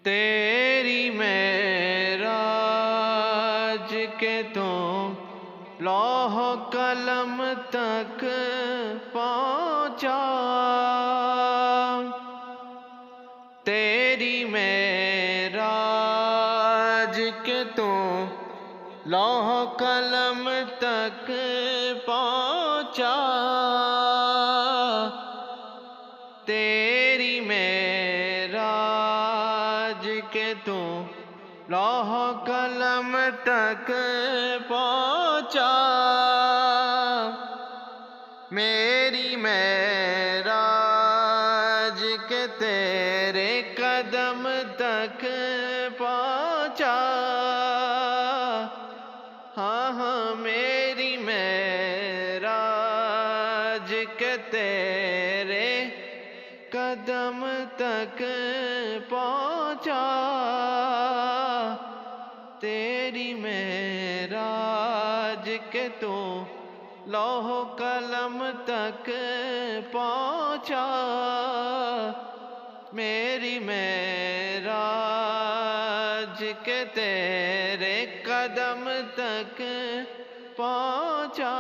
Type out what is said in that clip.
تیری معراج کے تو لوح قلم تک پہنچا، تیری معراج کے تو لوح قلم تک پہنچا، تیری معراج کے تو لوح قلم تک پہنچا، میری معراج کے تیرے قدم تک پہنچا، ہاں ہاں میری معراج کے تیرے قدم تک پہنچا، تیری معراج کے تو لوح قلم تک پہنچا، میری معراج کے تیرے قدم تک پہنچا۔